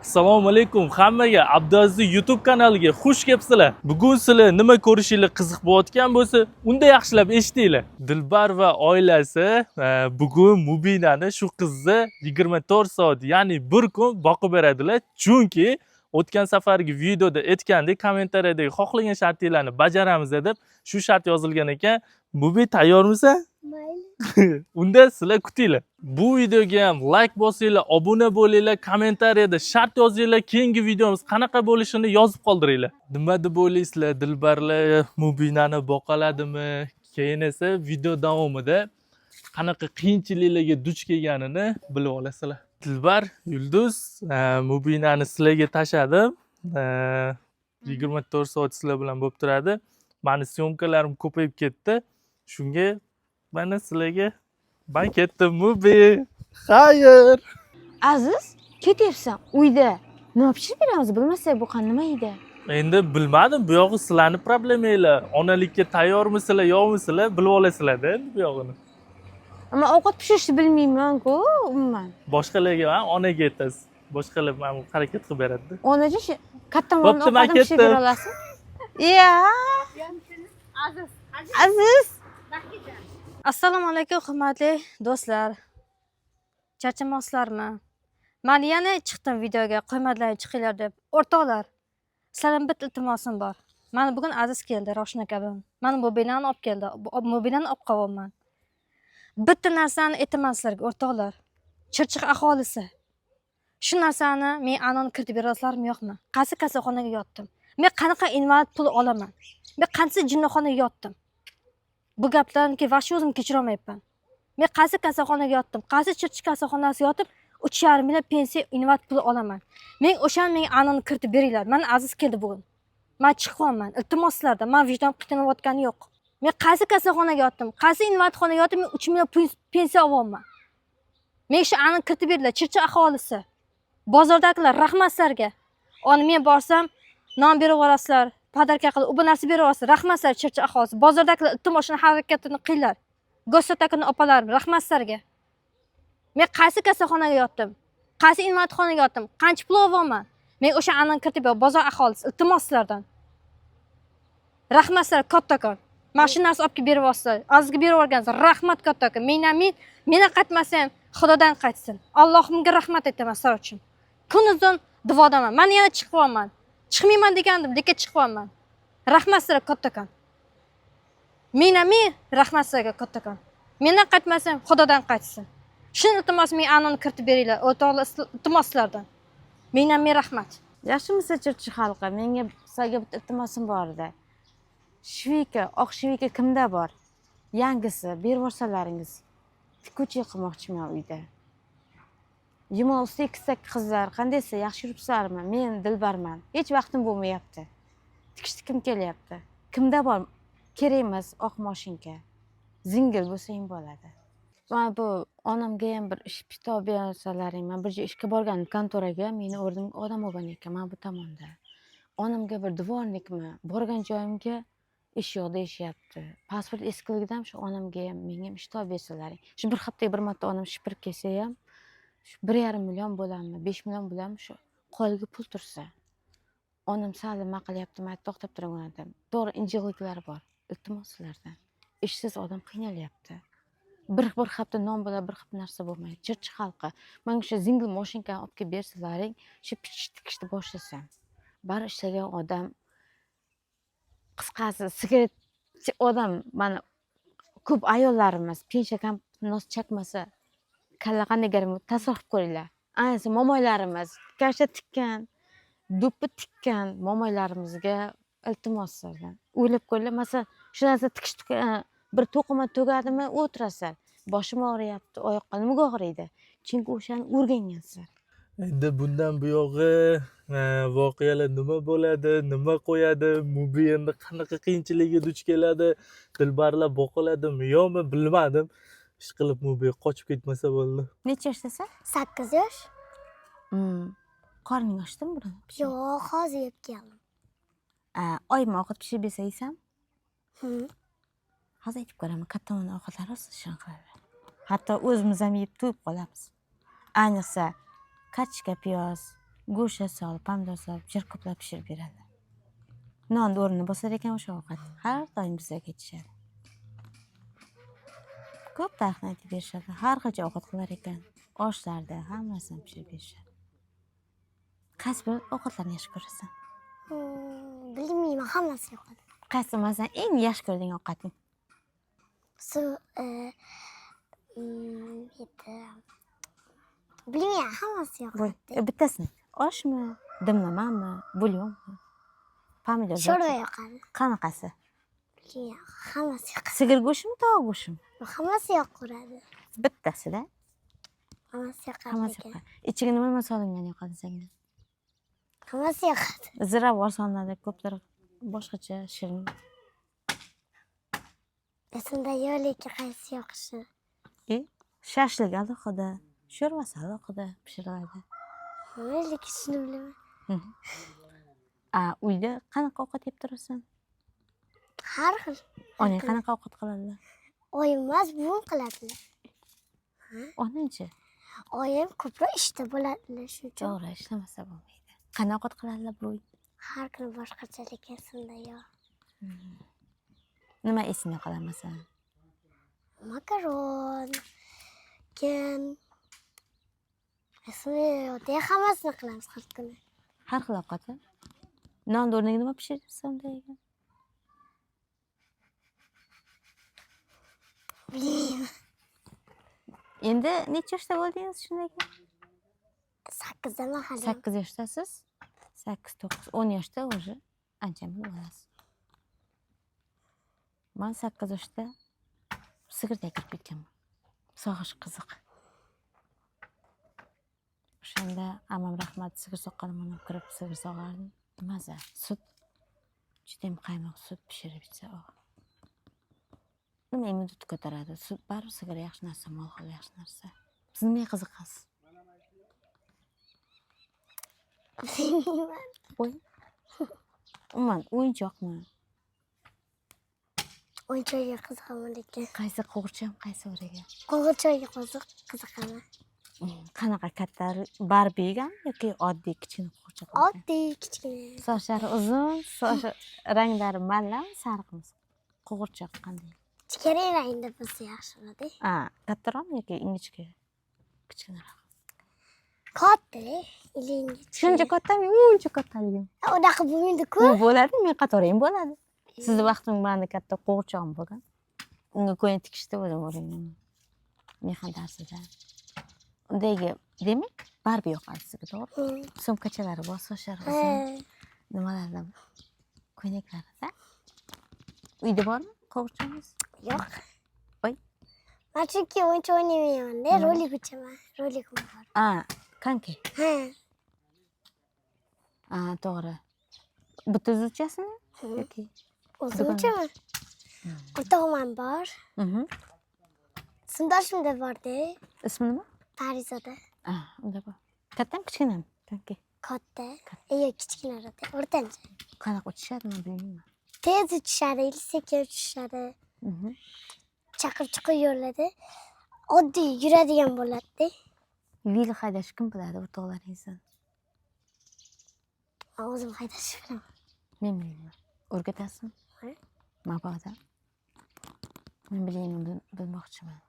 Assalomu alaykum hammaga. Abdulaziz YouTube kanaliga xush kelibsizlar. Bugun sizlar nima ko'rishinglar qiziq bo'layotgan bo'lsa, unda yaxshilab eshitinglar. Dilbar va oilasi bugun Mubinani shu qizni 24 soat, ya'ni 1 kun boqib beradilar. Chunki o'tgan safargi videoda aytgandek, kommentariyadagi xohlagan shartinglarni bajaramiz deb shu shart yozilgan ekan. Mubi tayyormisan? Mayli. Unda sizlar kutinglar. Bu videoga ham like bosinglar, obuna bo'linglar, kommentariyada shart yozinglar. Keyingi videomiz qanaqa bo'lishini yozib qoldiringlar. Nima deb o'ylaysizlar? Dilbarlar Mubinani boqaladimi? Keyin esa video davomida qanaqa qiyinchiliklarga duch kelganini bilib olasizlar. Dilbar, Yulduz, Mubinani sizlarga tashladim. 24 soat sizlar bilan bo'lib turadi. Mani syomkalarim ko'payib ketdi. Shunga mana sizlarga ben ketdim. Mubi. Xayr. Aziz, ketyapsan uyda. Nima pishirib beramiz bilmasak bu nima edi? Endi bilmadim, bu yog'i sizlarning problemanglar. Onalikka tayyormisizlar, yo'qmisizlar, bilib olasizlar-da endi bu yog'ini. Ammo ovqat pishirishni bilmayman-ku umuman. Boshqalarga ham onaga aytasiz. Boshqalar mana harakat qilib beradi-da. Onachi kattamondan Bo'pti, men ovqatni pishirib ketdim. bera olasiz? Iya. Aziz. Assalomu alaykum hurmatli do'stlar. Charchamoqsizlarmi? Men yana chiqdim videoga, qo'ymadilar chiqinglar deb. O'rtoqlar, sizlardan bitta iltimosim bor. Mana bugun Aziz keldi, Roshna kabi. Mana bu binani olib keldi. Bu binani olib qo'yaman. Bitta narsani aytaman sizlarga, o'rtoqlar. Chirchiq aholisi. Shu narsani men anon kiritib berasizlarmi yo'qmi? Qaysi kasalxonaga yotdim? Men qanaqa invalid pul olaman? Men qaysi jinnixonaga yotdim? Bu gaplarni vaqti o'zim kechira olmayapman. Men qaysi kasalxonaga yotdim? Qaysi Chirchiq kasalxonasiga yotib 3,5 million pensiya invalid pul olaman? Men o'shani menga anonni kiritib beringlar. Mana Aziz keldi bugun. Men chiqyapman. Iltimos sizlardan. Men vijdon qiynayotgani yo'q. Men qaysi kasalxonaga yotdim? Qaysi invalidxonaga yotib men 3 million pensiya olyapman? Men shu anonni kiritib beringlar. Chirchiq aholisi. Bozordagilar rahmat sizlarga. Oni men borsam non berib yuborasizlar, podarka qilib, bu narsa berib yuborasizlar. Rahmat sizlar Chirchiq aholisi. Bozordagilar iltimos shuni harakatini qilinglar. Go'satakin opalarim, rahmat sizlarga. Men qaysi kasalxonaga yotdim? Qaysi invalidxonaga yotdim? Qancha pul olyapman? Men o'sha anonni kiritib beraman, bozor aholisi. Iltimos sizlardan. Rahmat sizlar kattakon. Mana shu narsa olib kelib berib yuborsizlar. Azizga berib yuborgansiz. Rahmat kattakon. Meni qaytmasam Xudodan qaytsin. Allohimga rahmat aytaman sizlar uchun. Kunuzun duodaman. Men yana chiqyapman. Chiqmayman degandim, lekin chiqyapman. Rahmat sizlarga kattakon. Men rahmat sizlarga kattakon. Mendan qaytmasam Xudodan qaytsin. Shuni iltimos men anonni kiritib beringlar. O'rtoqlar, iltimos sizlardan. Men rahmat. Yaxshimisiz Chirchiq xalqi? Menga sizlarga bitta iltimosim bor edi. Shvika, oq shvika kimda bor? Yangisi berib yuborsalaringiz. Tikuvchi qilmoqchiman uyda. Yuma usti ikkita qizlar, qandaysiz? Yaxshi yuribsizlarmi? Men Dilbarman. Hech vaqtim bo'lmayapti. Tikishni kim kelyapti? Kimda bor? Kerak emas oq mashinka. Zingil bo'lsang bo'ladi. Mana bu onamga ham bir ish kitob bersalaring. Men bir ishga borgandim kontoraga, meni o'rnimga odam olgan ekan, mana bu tomonda. Onamga bir dvornikmi, borgan joyimga ish yo'q deyishyapti. Pasport eskiligidan shu onamga ham, menga ham kitob bersalaring. Shu bir haftaga bir marta onam shipirib kelsa ham, shu 1,5 million bo'ladimi, 5 million bo'ladimi shu qo'liga pul tursa. Onam sal nima qilyapti, men to'xtab turaman. To'g'ri injiqliklar bor. Iltimos sizlardan. Ishsiz odam qiynalyapti. Bir hafta non bo'ladi, bir hafta narsa bo'lmaydi. Chirchiq xalqi, menga shu zingil mashinkani olib kelib bersalaring, shu tikishni boshlasam. Bari ishlagan odam, qisqasi sigaret odam, mana ko'p ayollarimiz pensiya nos chakmasa, kalla qanday garim tasavvur ko'ringlar. Ayniqsa momoylarimiz kasha tikkan, do'ppi tikkan momoylarimizga iltimos sizlardan. O'ylab ko'ringlar, masalan, shu narsa tikish bir to'qima tugadimi o'tirasan. Boshim og'riyapti, oyoqqa nimaga og'riydi? Chunki o'shani o'rgangansiz. Endi bundan bu yog'i voqealar nima bo'ladi, nima qo'yadi, Mubi endi qanaqa qiyinchilikka duch keladi, Dilbarlar boqiladimi, yo'qmi bilmadim. Ishqilib Mubi qochib ketmasa bo'ldi. Necha yoshdasan? 8 yosh. Qorning ochdimi buni? Yo'q, hozir yeb keldim. Oyma ovqat pishirib bersa yeysan? Hozir aytib ko'raman, kattamon ovqatlar olsa shuni qilaver. Hatto o'zimiz ham yeb to'yib qolamiz. Ayniqsa kachka piyoz, go'sht solib pomidor solib juda ko'plab pishirib beradi. Nonni o'rnini bosar ekan o'sha ovqat har doim bizga ketishadi. Ko'p tarixni aytib berishadi. Har xil ovqat qilar ekan. Oshlarda hammasini pishirib berishadi. Qaysi bir ovqatlarni yaxshi ko'rasan? Bilmayman, hammasi yoqadi. Qaysi masalan eng yaxshi ko'radigan ovqating? Bilmayman, hammasi yoqadi. Bittasini. Oshmi, dimlamami, bulyonmi? Pomidor. Sho'rva yoqadi. Qanaqasi? Bilmayman, hammasi yoqadi. Sigir go'shtimi, tovuq go'shtimi? Hammasi yoqaveradi. Bittasida. Hammasi yoqadi. Hammasi yoqadi. Ichiga nima solingan yoqadi senga? Hammasi yoqadi. Ziravor solinadi, ko'plar boshqacha shirin. Esimda yo'q, lekin qaysi yoqishi. Shashlik alohida, sho'rvasi alohida pishiriladi. Lekin shuni bilaman. Uyda qanaqa ovqat yeb turasan? Har xil. Onang qanaqa ovqat qiladilar? Oyim emas, buvim qiladilar. Onangchi? Oyim ko'proq ishda bo'ladilar, shuning uchun. To'g'ri, ishlamasa bo'lmaydi. Qanaqa ovqat qiladilar bu? Har kuni boshqacha, lekin esimda yo'q. Nima esingda qoladi masalan? Makaron, esimda yo'q. Hammasini qilamiz har kuni. Har xil ovqatni. Non o'rniga nima pishiribsan unda ekan? Bilmayman. Endi necha yoshda bo'ldingiz shunday ekan? 8daman hali. 8 yoshdasiz? 8, 9, 10 yoshda уже ancha bo'lasiz. Men 8 yoshda sigirga kirib ketganman. Sog'ish qiziq. O'shanda amam rahmat sigir soqqanimni kirib sigir sog'ardim. Maza, sut. Juda ham qaymoq sut pishirib ichsa. Nima immunitet ko'taradi? Sut baribir sigir yaxshi narsa, mol xil yaxshi narsa. Siz nimaga qiziqasiz? Bilmayman. Umuman o'yinchoqmi? O'yinchoqqa qiziqaman lekin. Qaysi qo'g'irchoq, qaysi o'raga? Qo'g'irchoqqa qiziqaman. Qanaqa katta Barbie'gami yoki oddiy kichkina qo'g'irchoq? Oddiy, kichkina. Sochlari uzun, soch ranglari mallami, sariqmi? Qo'g'irchoq qanday? Ichkari rangda bo'lsa yaxshi bo'ladi. Kattaroqmi yoki ingichka? Kichkinaroq. Katta, ilingichka. Shuncha kattami, uncha kattaligi? Unaqa bo'lmaydi-ku. U bo'ladi, men qatori ham bo'ladi. Sizni vaqtingiz manda katta qo'g'irchog'im bo'lgan. Unga ko'yin tikishda o'zim o'rganganman. Mehnat darsida. Undagi, demak, Barbie yoqadi sizga, to'g'ri? Sumkachalari bor, sochlari uzun. Nimalardan? Ko'ylaklarida. Uyda bormi qo'g'irchoqingiz? Yo'q. Voy. Men chunki o'yinchoq o'ynayman-da, rolik uchaman. Rolikim bor. Kanki. To'g'ri. Bitta uchasizmi? Yoki O'zim uchaman. O'rtog'im bor. Sindoshimda bor-da. Ismi nima? Parizoda. Unda bor. Kattami, kichkinami? Kanki. Katta. Kichkinaroq. O'rtancha. Qanaqa uchishadi, men bilmayman. Tez uchishadi, sekin uchishadi. Chaqir-chuqur yo'llarda oddiy yuradigan bo'ladi-da. Vil haydash kim biladi o'rtoqlaringizdan? O'zim haydashni bilaman. Men bilmayman. O'rgatasizmi? Mabodo. Men bilmoqchiman.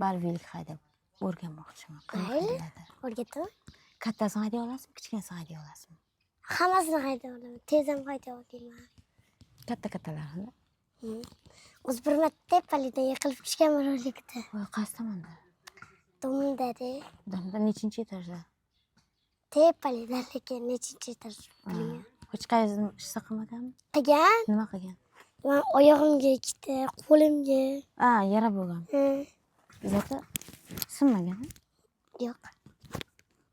Barvilik haydab o'rganmoqchiman. Mayli, o'rgataman. Kattasini hayday olasizmi, kichkinasini hayday olasizmi? Hammasini hayday olaman. Tez ham hayday olaman. Katta-kattalarini. O'zi bir marta palidan yiqilib tushganman rolikda. Qaysi tomonda? Domda-da. Domda nechinchi etajda? Tepalida, lekin nechinchi etaj bilmayman. Hech qayerda ishsa qilmaganmi? Qilgan. Nima qilgan? Men oyog'imga ikkita, qo'limga. Yara bo'lgan. Zati sinmaganmi? Yo'q.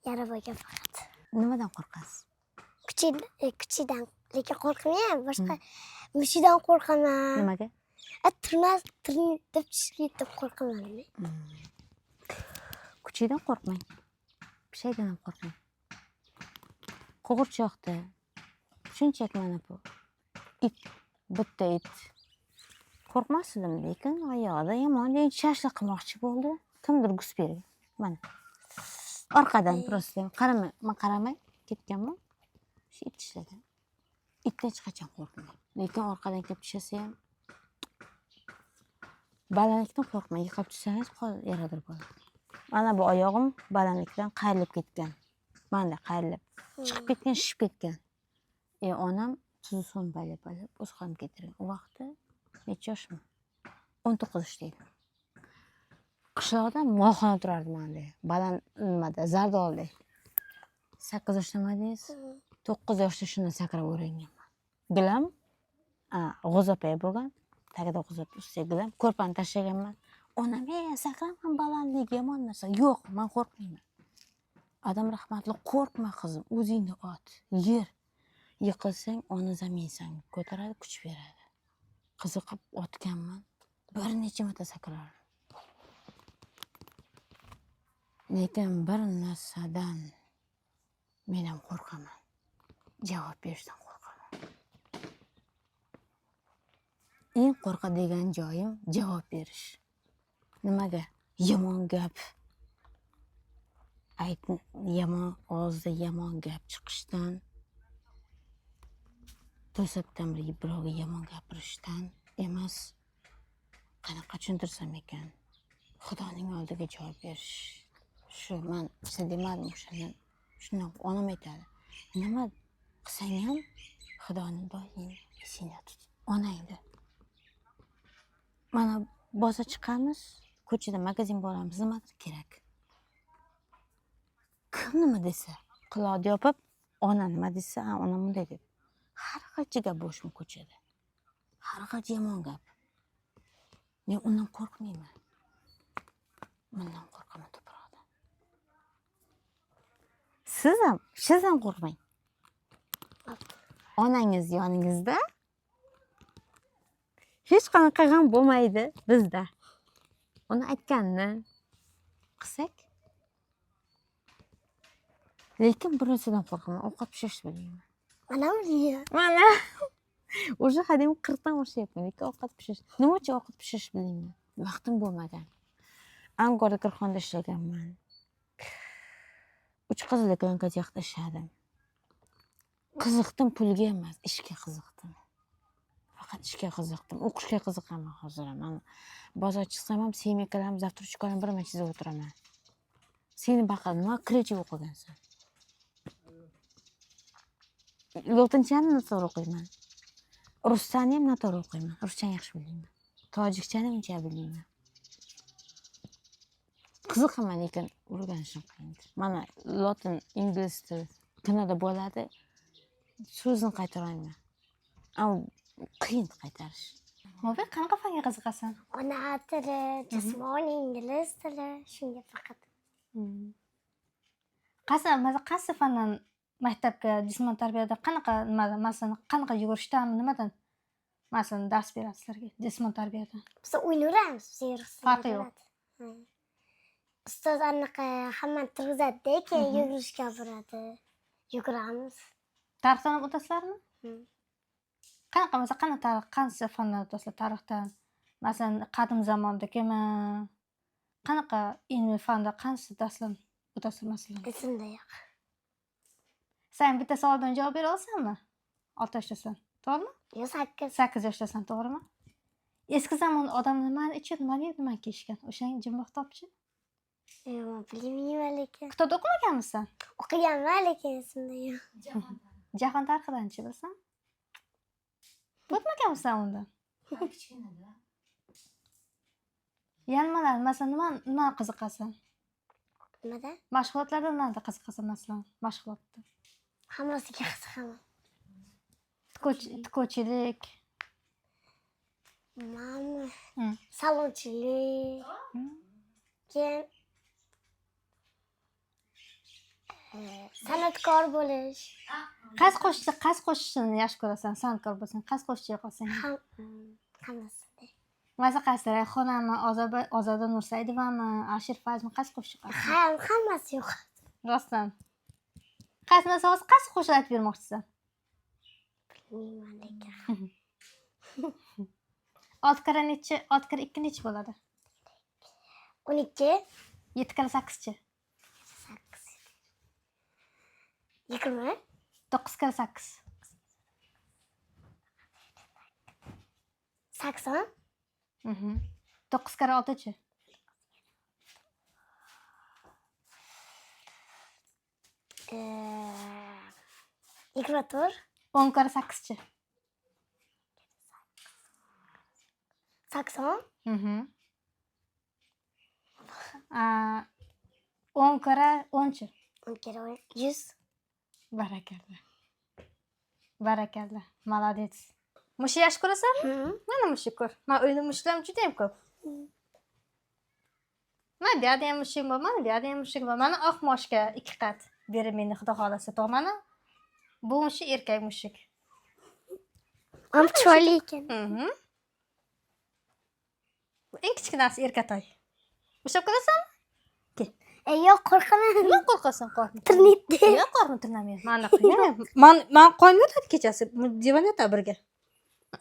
Yara bo'lgan faqat. Nimadan qo'rqasiz? Kuchidan, lekin qo'rqmayman. Boshqa mushidan qo'rqaman. Nimaga? Tirni deb tushib qo'rqaman. Kuchidan qo'rqmang. Shaydan ham qo'rqmang. Qo'g'irchoqda shunchaki mana bu it, bitta it. Qo'rqmasdim, lekin oyog'ida yomon shashlik qilmoqchi bo'ldi. Kimdir gus bergan. Mana. Orqadan prosta qaramay, men qaramay ketganman. Shu it tishlagan. Itdan hech qachon qo'rqmayman. Lekin orqadan kelib tishlasa ham balandlikdan qo'rqmayman. Yiqilib tushsangiz qo'l yaradir bo'ladi. Mana bu oyog'im balandlikdan qayrilib ketgan. Mana qayrilib chiqib ketgan, shishib ketgan. Onam tuzli suv baylab o'z qo'lim keltirgan. U vaqtda necha yoshman? 19 yoshda. Qishloqda molxona turardi menda. Baland nimada, Zardolda. 8 yoshdamadingiz? 9 yoshda shundan sakrab o'rganganman. Gilam, g'o'zapay bo'lgan. Tagida g'o'zap, ustiga gilam, ko'rpani tashlaganman. Onam, sakrama balandlik yomon narsa. Yo'q, men qo'rqmayman. Adam rahmatli, qo'rqma qizim, o'zingni ot, yer. Yiqilsang, ona zaminsan, ko'taradi, kuch beradi. Qiziqib otganman. Bir necha marta sakrardim. Lekin bir narsadan men ham qo'rqaman. Javob berishdan qo'rqaman. Eng qo'rqadigan joyim javob berish. Nimaga? Yomon gap. Yomon og'izda yomon gap chiqishdan, to'satdan birovga yomon gapirishdan emas. Qanaqa tushuntirsam ekan? Xudoning oldiga javob berish. Shu men siz demadim o'shandan. Shundan onam aytadi. Nima qilsang ham Xudoni doim esingda tut. Onangni. Mana bozor chiqamiz, ko'chada magazin boramiz, nima kerak? Kim nima desa, quloqni yopib, ona nima desa, ona bunday deb. Har qancha gap bo'lishi ko'chada. Har qancha yomon gap. Men undan qo'rqmayman. Mendan qo'rqaman to'proqdan. Siz ham qo'rqmang. Onangiz yoningizda. Hech qanaqa g'am bo'lmaydi bizda. Uni aytganini qilsak. Lekin bir narsadan qo'rqaman, ovqat pishirishni bilmayman. Mana bilmayman. Mana. O'sha hadem 40 dan o'shyapman, lekin ovqat pishirish. Nima uchun ovqat pishirishni bilmayman? Vaqtim bo'lmagan. Angorda korxonada ishlaganman. 3 qizli ko'nkatiyaqda ishladim. Qiziqdim pulga emas, ishga qiziqdim. Faqat ishga qiziqdim. O'qishga qiziqaman hozir ham. Men bozor chiqsam ham semiykalarni, zavtruchkalarni birma chizib o'tiraman. Seni baqadim, nima kirchi o'qigansan? Lotinchani noto'g'ri o'qiyman. Ruschani ham noto'g'ri o'qiyman. Ruschani yaxshi bilmayman. Tojikchani uncha bilmayman. Qiziqaman, lekin o'rganishim qiyin. Mana lotin, ingliz tili kinoda bo'ladi. So'zni qaytara olmayman. Qiyin qaytarish. Mo'min qanaqa fanga qiziqasan? Ona tili, jismoniy ingliz tili, shunga faqat. Qaysi fandan maktabga jismoniy tarbiyada qanaqa masalan qanaqa yugurishdan nimadan masalan dars beradi sizlarga jismoniy tarbiyada? Biz o'ynaveramiz, Farqi yo'q. Ustoz anaqa hammani turg'izadi, keyin yugurishga boradi. Yuguramiz. Tarixdan ham o'tasizlarmi? Qanaqa masalan qanaqa tarix, qaysi fandan o'tasizlar tarixdan? Masalan qadim zamondagimi? Qanaqa ilmiy fanda qaysi darslar o'tasizlar masalan? Esimda yo'q. Sen bitta savol bilan javob bera olasanmi? 6 yoshdasan, to'g'rimi? Yo 8. 8 yoshdasan, to'g'rimi? Eski zamon odamlar nimani ichib, nima yeb, nima kiyishgan? O'shang jimboq topchi. Yo, bilmayman lekin. Kitobda o'qimaganmisan? O'qiganman, lekin esimda yo'q. Jahon tarixidan-chi bilsan? O'tmaganmisan unda? Yanmalar, masalan, nima qiziqasan? Nimada? Mashg'ulotlarda nimada qiziqasan masalan? Mashg'ulotda. Hammasiga qiziqaman. Tikuvchilik. Mama. Salonchilik. Keyin san'atkor bo'lish. Qaysi qo'shiqchini yaxshi ko'rasan? San'atkor bo'lsang, qaysi qo'shiqchi qolsang? Hammasi. Masalan, qaysi Rayhonami, Ozoda Nursaidovami, Ashir Fazmi, qaysi qo'shiq qolsang? Hammasi yo'q. Rostdan. Qaysi qo'shiq aytib bermoqchisan? Bilmayman lekin. 6 kira 2 necha bo'ladi? 12. 7 kira 8chi? 20. 9 kira 8. 80. 9 kira 6-chi? 24. 10 kira 8-chi? 80. 10 kira 10-chi? 10 kere 10. 100. Barakalla. Barakalla. Молодец. Mushuk yaxshi ko'rasanmi? Mana mushuk ko'r. Men uyda mushuklarim juda ham ko'p. Mana bu yerda ham mushuk bor, mana bu yerda ham mushuk bor. Mana oq moshga 2 qat berib meni xudo xolasa tog'mani. Bu mushuk erkak mushuk. Am chiroyli ekan. Bu eng kichkinasi erkatoy. Ushlab ko'rasanmi? Yo'q, qo'rqaman. Nima qo'rqasan qo'rqma. Tirnitdi. Yo'q, qo'rqma tirnamayman. Mana qilgan. Men qo'yim yotadi kechasi. Divan yotadi birga.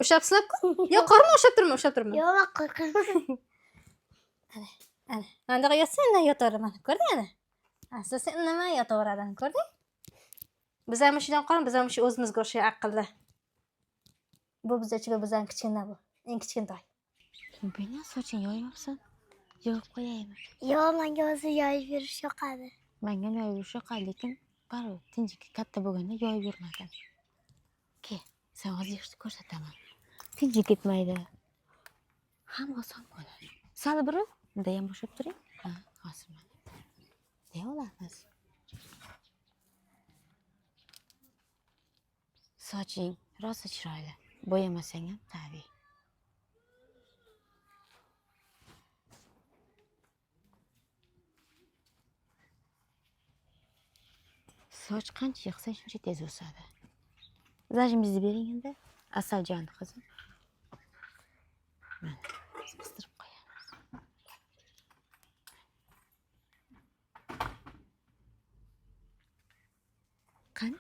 Ushlab silab-ku. Yo'q, qo'rqma, ushlab turma, ushlab turma. Yo'q, men qo'rqaman. Ana. Mana yotsa indamay yotaveraman. Ko'rding ana? Aslida sen indamay yotaverading, ko'rding? Biz ham shundan qolib, biz ham shu o'zimizga o'sha aqlli. Bu biz ichiga bizdan kichkina bu. Eng kichkintoy. Beni soching yoymoqsan? Yoyib qo'yaymi? Yo'q, menga o'zi yoyib yurish yoqadi. Menga yoyib yurish yoqadi, lekin baribir tinchlikka katta bo'lganda yoyib yurmadim. Ke, sen hozir yaxshi ko'rsataman. Tinchlik ketmaydi. Ham oson bo'ladi. Sal biri bunda ham bo'shab turing. Ha, hozir mana. Deya olamiz. Soching rosa chiroyli. Bo'yamasang ham tabiiy. Soch qancha yig'sang shuncha tez o'sadi. Zajimizni bering endi. Asaljon qizim. Mana qistirib qo'yamiz. Qani?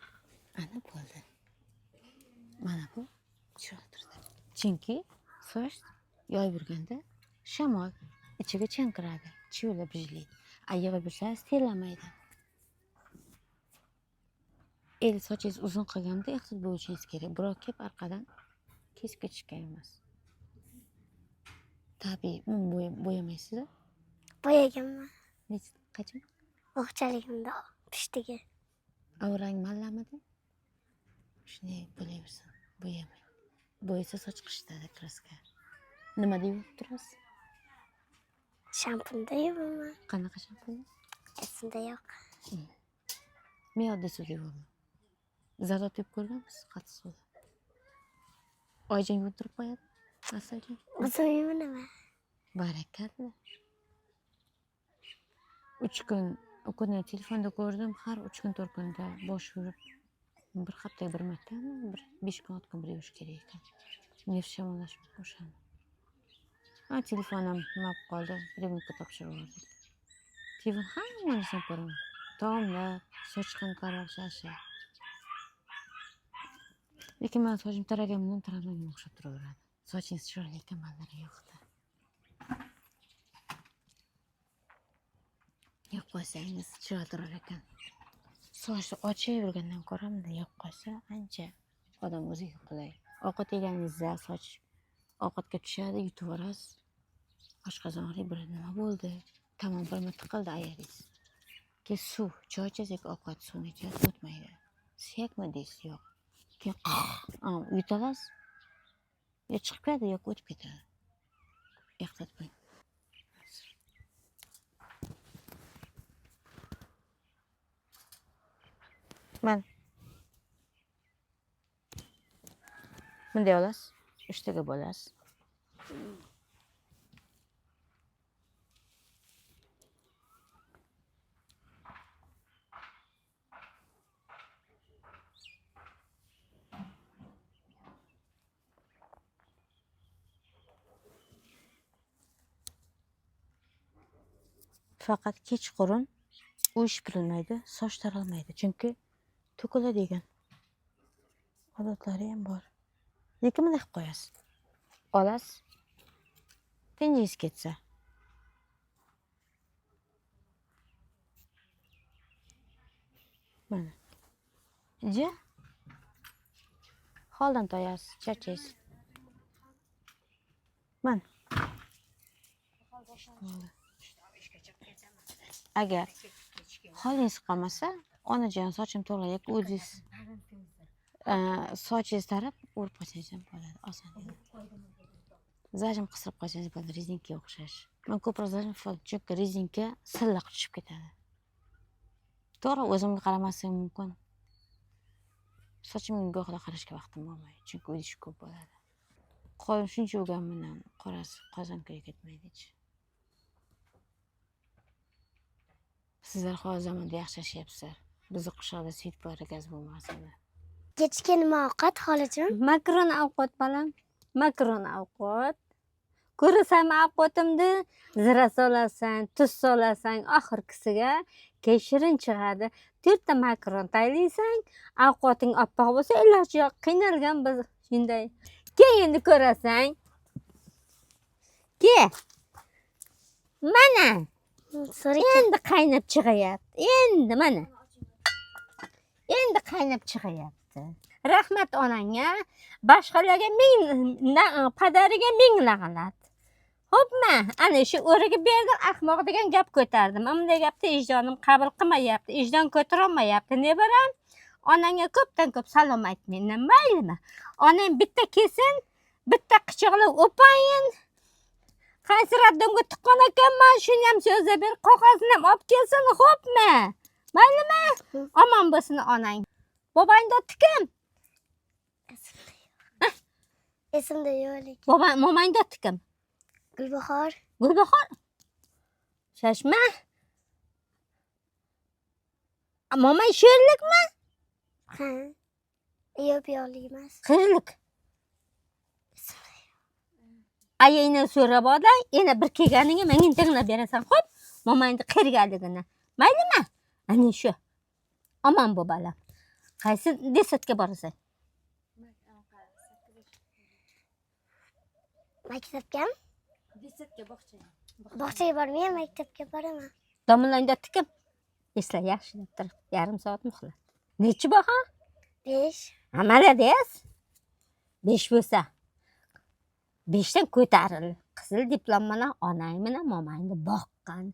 Ana bo'ldi. Mana bu chiroq turdi. Chunki soch yoyib yurganda shamol ichiga changqiradi, chivila bijlaydi. Yig'ib yursangiz terlamaydi. Endi sochingiz uzun qilganda ehtiyot bo'lishingiz kerak. Birov kelib orqadan kesib ketishga emas. Tabiiy, bo'yamaysiz-a? Bo'yaganman. Qachon? O'qchaligimda tushdagi. Avrang mallamidi? Shunday bo'laversin. Bo'yamang. Bo'yasa soch qishtadi kraska. Nima deb yuvib turasiz? Shampunda yuvaman. Qanaqa shampun? Esimda yo'q. Men oddiy suvda yuvaman. Zarot yuvib ko'rganmisiz? Qattiq suvda. Oyjon yuvib turib qo'yadi. Asaljon. O'zim yuvaman. Barakalla. 3 kun, o kuni telefonda ko'rdim, har 3 kun 4 kunda bosh yurib, bir haftaga bir marta, 5 kun 6 kun bir yuvish kerak ekan. Neft shamollashib o'shani. Telefonim nima qoldi? Remontga topshirib yubordik. Telefon hamma narsani ko'raman. Tomlar, soch ham qarashasi. Lekin men sochim taraganimdan taramaganga o'xshab turaveradi. Sochingiz chiroyli ekan, menga yoqdi. Yo'q qo'ysangiz chiroyli turar ekan. Sochni ochib yurgandan ko'ra bunday yo'q qo'ysa ancha odam o'ziga qulay. Ovqat yeganingizda soch ovqatga tushadi, yutib yuborasiz. Oshqozon og'riydi, nima bo'ldi? Tamom bir marta qildi ayadingiz. Keyin suv, choy ichasiz, ovqat suvni ichasiz, o'tmaydi. Suyakmi deysiz, yo'q. Keyin yutasiz. Yo chiqib ketadi, yo'q o'tib ketadi. Ehtiyot bo'ling. Mana. Bunday olasiz, 3 taga bo'lasiz. Faqat kechqurun u ish qilinmaydi, soch taralmaydi. Chunki to'kiladi degan odatlari ham bor. Lekin bunday qilib qo'yasiz. Olasiz. Tingingiz ketsa. Mana. ji holdan toyasiz, charchaysiz. Mana. Agar holingiz qolmasa, onajon sochim to'g'rilib o'zingiz sochingiz tarab o'rib qo'ysangiz ham bo'ladi, oson. Zajim qistirib qo'ysangiz bo'ladi, rezinkaga o'xshash. Men ko'proq zajim chunki rezinka silliq tushib ketadi. To'g'ri, o'zimga qaramasligim mumkin. Sochimga go'xda qarashga vaqtim bo'lmaydi, chunki o'dish ko'p bo'ladi. Qo'lim shuncha bo'lgan bilan qorasi qozonkaga ketmaydi-chi. Sizlar hozir zamonda yaxshi yashayapsizlar. Bizni qishloqda suyit bor gaz bo'lmas edi. Kechki nima ovqat xolajon? Makaron ovqat balam. Makaron ovqat. Ko'rasanmi ovqatimni? Zira solasan, tuz solasan, oxirgisiga keyin shirin chiqadi. 4 ta makaron taylaysan, ovqating oppoq bo'lsa, iloji yo'q, qiynalgan biz shunday. Keyin endi ko'rasan. Ke. Mana So'ra endi qaynab chiqyapti. Endi mana. Endi qaynab chiqyapti. Rahmat onangga, boshqalarga padariga ming la'nat. Xo'pmi? Ana shu o'riga berdim, ahmoq degan gap ko'tardim. Bunday gapni ijdonim qabul qilmayapti, ijdon ko'tara olmayapti. Ne baram? Onangga ko'pdan ko'p salom aytmayman, maylimi? Onang bitta kelsin, bitta qichig'lab o'payin. Qaysi raddamga tuqqan ekanman, shuni ham so'zlab ber, qog'ozni ham olib kelsin, xo'pmi? Maylimi? Omon bo'lsin onang. Bobangda kim? esimda yo'q. Momangda kim? Gulbahor. Gulbahor. Shashma. Momang sherlikmi? Ha. Yo'q, yo'qlik emas. Qirlik. Ayingni so'rab oling, yana bir kelganingga menga tinglab berasan, xo'p? Momangni qirgaligini. Maylimi? Ana shu. Omon bo'l balam. Qaysi desatga borasan? Maktabgami? Desatga bog'chaga. Bog'chaga bormayman, maktabga boraman. Domlangda kim? Esla yaxshilab tur. Yarim soat muhlat. Nechi baho? 5. Malades. 5 bo'lsa. 5 dan ko'taril. Qizil diplom bilan onang bilan momangni boqqan.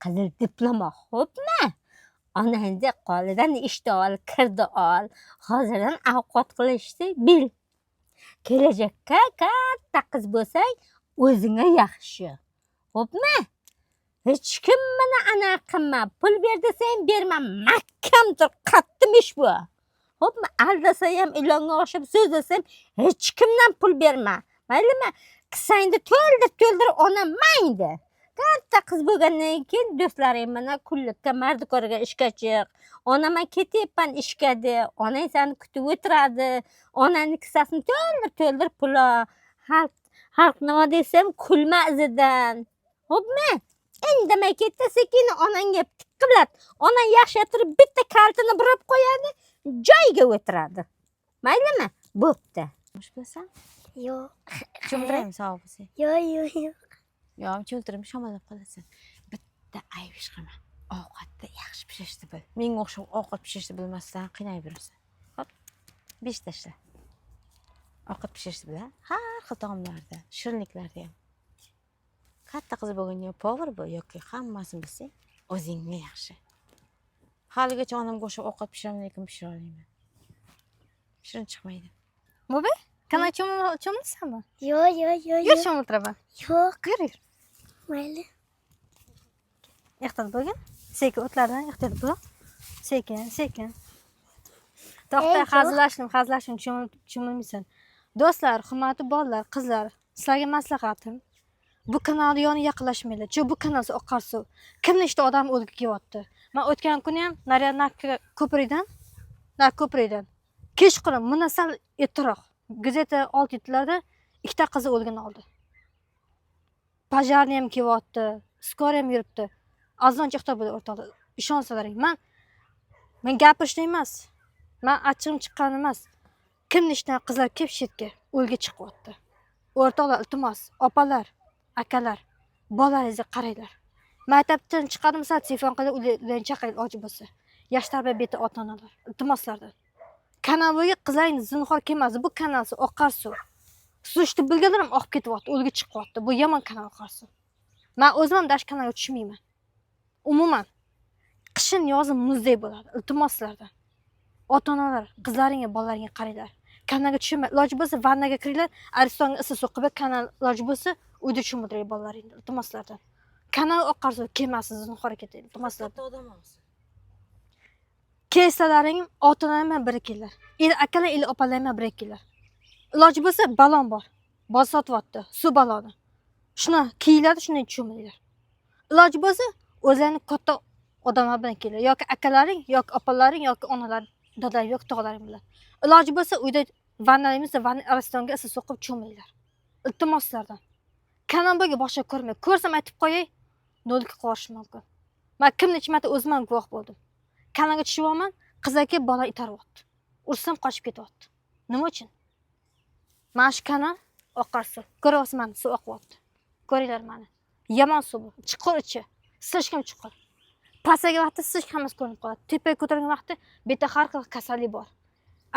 Qizil diplom, xo'pmi? Onangni qo'lidan ishni ol, kirdi ol. Hozirdan ovqat qilishni bil. Kelajakka katta qiz bo'lsang, o'zingga yaxshi. Xo'pmi? Hech kim meni ana qilma, pul ber desang berma, mahkam tur, qattiq ish bu. Xo'pmi? Aldasa ham ilonga o'xshab so'zlasam, hech kimdan pul berma. Maylimi? Qisangni to'ldir, onam maydi. Katta qiz bo'lgandan keyin do'stlaring bilan kunlikka mardikorga ishga chiq. Onam ketyapman ishga de, onang seni kutib o'tiradi. Onangni kissasini to'ldir pul. Xalq nima desam, kulma izidan. Xo'pmi? Indamay ketdi, sekin onangga tiqqilat. Onang yaxshi turib bitta kaltini burab qo'yadi, joyiga o'tiradi. Maylimi? Bo'pti. Mush bo'lsa, Yo'q. cho'ldiraymi savob bo'lsa? Yo'q. Yo'q, cho'ldirib shamollab qolasan. Bitta ayb ish qilma. Ovqatni yaxshi pishirishni bil. Menga o'xshab ovqat pishirishni bilmasdan qiynayib yurasan. Hop, 5 tashla. Ovqat pishirishni bil, har xil taomlarda, shirinliklarda ham. Katta qiz bo'lganda power bu yoki hammasini bilsang, o'zingga yaxshi. Haligacha onamga o'xshab ovqat pishiraman, lekin pishira olmayman. Shirin chiqmaydi. Mo'bi? Kana cho'milsanmi? Yo'q. Yur cho'miltiraman. Yo'q. Yur. Mayli. Ehtiyot bo'lgin. Sekin o'tlardan ehtiyot bo'l. Sekin. To'xta, hazillashdim, cho'milmaysan. Do'stlar, hurmatli bolalar, qizlar, sizlarga maslahatim. Bu kanalga yoni yaqinlashmanglar. Chunki bu kanal oqar suv. Kimni ishda odam o'lib kelyapti. Men o'tgan kuni ham ko'prikdan kechqurun munasal ertaroq gazeta 6-larda 2 ta qizi o'lgan oldi. Pajarni ham kelyapti, skora ham yuribdi. Azon chiqdi bo'ldi o'rtoqlar. Ishonsalaring, men gapirishni emas. Men achchig'im chiqqan emas. Kimni ishdan qizlar kelib shetga o'lga chiqyapti. O'rtoqlar, iltimos, opalar, akalar, bolalaringizga qaranglar. Maktabdan chiqadimsa, telefon qilib ularni chaqirib oji bo'lsa. Yosh tarbiya beti ota-onalar, iltimoslardan. Kanal bo'yiga qizlaring zinhor kelmasin. Bu kanal suv, oqar suv. Suzishni bilganlar ham oqib ketyapti, o'lga chiqyapti. Bu yomon kanal oqar suv. Men o'zim ham dash kanalga tushmayman. Umuman qishin yozim muzdek bo'ladi. Iltimoslardan. Ota-onalar qizlaringga, bolalaringga qaranglar. Kanalga tushmay, iloji bo'lsa vannaga kiringlar, aristonga isi so'qib, kanal iloji bo'lsa uyda tushirmang bolalaringni. Iltimoslardan. Kanal oqar suv kelmasin, zinhor keting. Iltimoslardan. Keysalaring ota-onalaring bilan birga kelinglar. Il akalar, il opalaring bilan birga kelinglar. Iloji bo'lsa balon bor. Bol sotyapti, suv baloni. Shuni kiyiladi, shuni tushirmanglar. Iloji bo'lsa o'zlaring katta odamlar bilan kelinglar. Yoki akalaring, yoki opalaring, yoki onalar, dadalaring, yoki tog'alaring bilan. Iloji bo'lsa uyda vannalarimizni vanna aristonga isi so'qib tushirmanglar. Iltimoslardan. Kanal bo'yiga boshqa ko'rmay. Ko'rsam aytib qo'yay, nolga qorish mumkin. Men kim necha marta o'zim ham guvoh bo'ldim. Kanalga tushyapman, qizlarga bola itaryapti. Ursam qochib ketyapti. Nima uchun? Mana shu kanal oqar suv. Ko'ryapsizmi, suv oqyapti. Ko'ringlar mana. Yomon suv bu. Chuqur ichi. Sish ham chuqur. Pastga vaqtda sish hammasi ko'rinib qoladi. Tepaga ko'targan vaqtda betda har xil kasallik bor.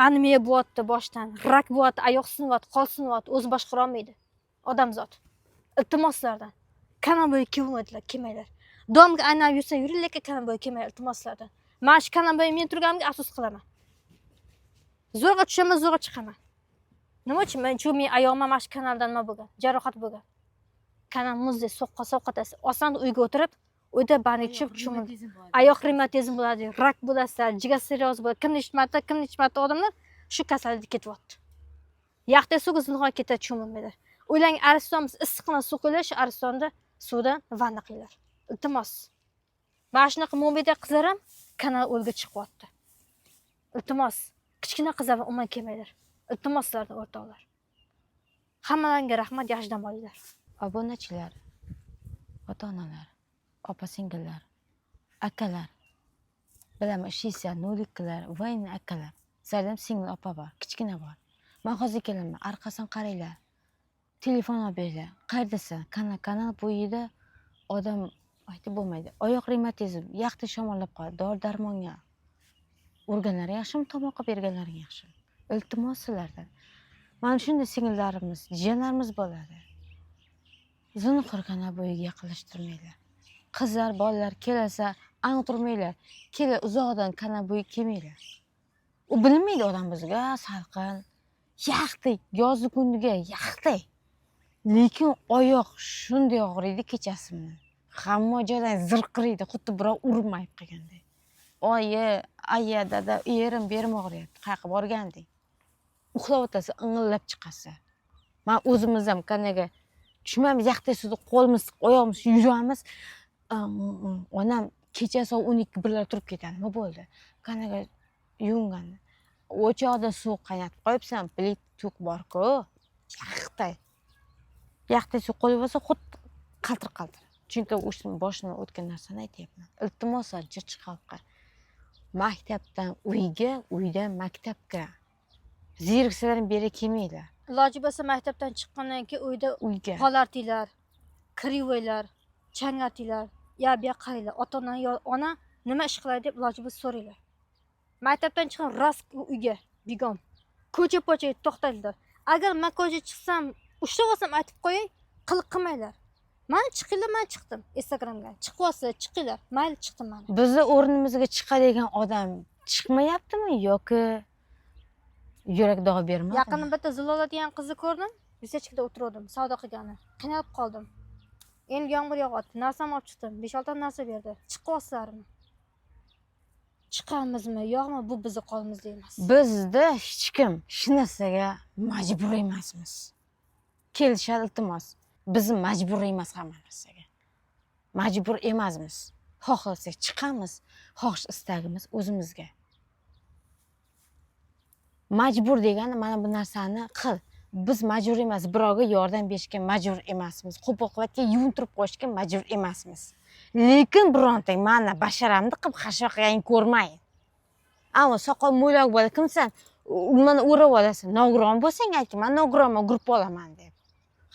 Anemiya bo'lyapti boshdan, rak bo'lyapti, oyoq sinyapti, qo'l sinyapti, o'zi boshqara olmaydi. Odamzod. Iltimoslardan. Kanal bo'yiga kelmaydilar, kelmaylar. Domga aynab yursa yuring, lekin kanal bo'yiga kelmaylar, iltimoslardan. Men shu kanal bo'yiga men turganimga afsus qilaman. Zo'rg'a tushaman, zo'rg'a chiqaman. Nima uchun? Men men oyog'im mana shu kanaldan nima bo'lgan? Jarohat bo'lgan. Kanal muzdek sovqotasi. Osonda uyga o'tirib, uyda bani tushib tushimdi. Oyoq revmatizm bo'ladi, rak bo'lasa, jigar sirroz bo'ladi. Kim necha marta odamlar shu kasallikka ketyapti. Yaxta suvga zinhor ketadi tushunmaydi. O'ylang, aristonimiz issiqni suv qo'ylar, shu aristonda suvdan vanna qilinglar. Iltimos. Mana shunaqa mo'mida qizlar ham kanal o'lga chiqyapti. Iltimos. Kichkina qizlar umuman kelmaylar. Iltimoslardan o'rtoqlar. Hammalaringga rahmat, yaxshi dam olinglar. Obunachilar, ota-onalar, opa-singillar, akalar, bilaman ishlaysan, no'liklar, vayni akalar. Sizlardan singil opa bor, kichkina bor. Men hozir kelaman, orqasidan qaranglar. Telefon olib beringlar. Qayerdasan? Kanal bo'yida odam aytib bo'lmaydi. Oyoq revmatizm, yaxta shamollab qoladi. Dori-darmonga urganlari yaxshimi, tomoqqa berganlari yaxshimi? Iltimos sizlardan. Mana shunday singillarimiz, jiyanlarimiz bo'ladi. Zinhor kanal bo'yiga yaqinlashtirmanglar. Qizlar, bolalar kelsa, aniqtirmanglar. Kela uzoqdan kanal bo'yiga kelmanglar. U bilmaydi odam bizga, salqin, yaxday, yozgi kundiga yaxday. Lekin oyoq shunday og'riydi kechasini. Hamma joydan zirqiraydi, xuddi birov urmayib qolgandek. Oyi, aya, dada, erim berim og'riyapti. Qayerga borganding? Uxlab o'tasa, ing'illab chiqasa. Men o'zimiz ham kanaga tushmaymiz, yaxta suvda qo'limiz, oyoqimiz yuramiz. Onam kecha soat 12 birlar turib ketadi. Nima bo'ldi? Kanaga yuvinganda. O'choqda suv qaynatib qo'yibsan, bilik tuk bor-ku. Yaxta suv qo'yib olsa, xuddi qaltir-qaltir. Chunki o'sha boshidan o'tgan narsani aytyapman. Iltimos, jirchiq xalqqa. Maktabdan uyga, uydan maktabga. Zeriksalaring beri kelmanglar. Iloji bo'lsa maktabdan chiqqandan keyin uyga qolartinglar, kirivaylar, changatinglar. Ya bu yoqqa qaranglar. Ota-ona yo ona nima ish qiladi deb iloji bo'lsa so'ranglar. Maktabdan chiqqan rost uyga, bigom. Ko'cha-pochaga to'xtanglar. Agar men ko'chaga chiqsam, ushlab olsam aytib qo'yay, qiliq qilmanglar. Men chiqinglar, men chiqdim Instagramga. Chiqyapsiz, chiqinglar. Mayli, chiqdim men. Bizni o'rnimizga chiqadigan odam chiqmayaptimi yoki yurak dog'i bermadimi? Yaqinda bitta Zilola degan qizni ko'rdim. Bisechkada o'tirdim, savdo qilgani. Qiynalib qoldim. Endi yomg'ir yog'yapti. Narsam olib chiqdim. 5-6 ta narsa berdi. Chiqyapsizlarmi? Chiqamizmi, yo'qmi, bu bizni qo'limizda emas. Bizda hech kim shu narsaga majbur emasmiz. Kelishadi, iltimos. Biz majbur emas hamma narsaga. Majbur emasmiz. Xohlasak chiqamiz, xohish istagimiz o'zimizga. Majbur degani mana bu narsani qil. Biz majbur emas, birovga yordam berishga majbur emasmiz. Qo'pol-quvvatga yuvintirib qo'yishga majbur emasmiz. Lekin birontang mana basharamni qilib xashaqaying ko'rmang. Ammo soqol mo'ylab bo'ladi, kimsan? Meni o'rab olasan. Nogiron bo'lsang ayting, men nogironman, guruh olaman deb.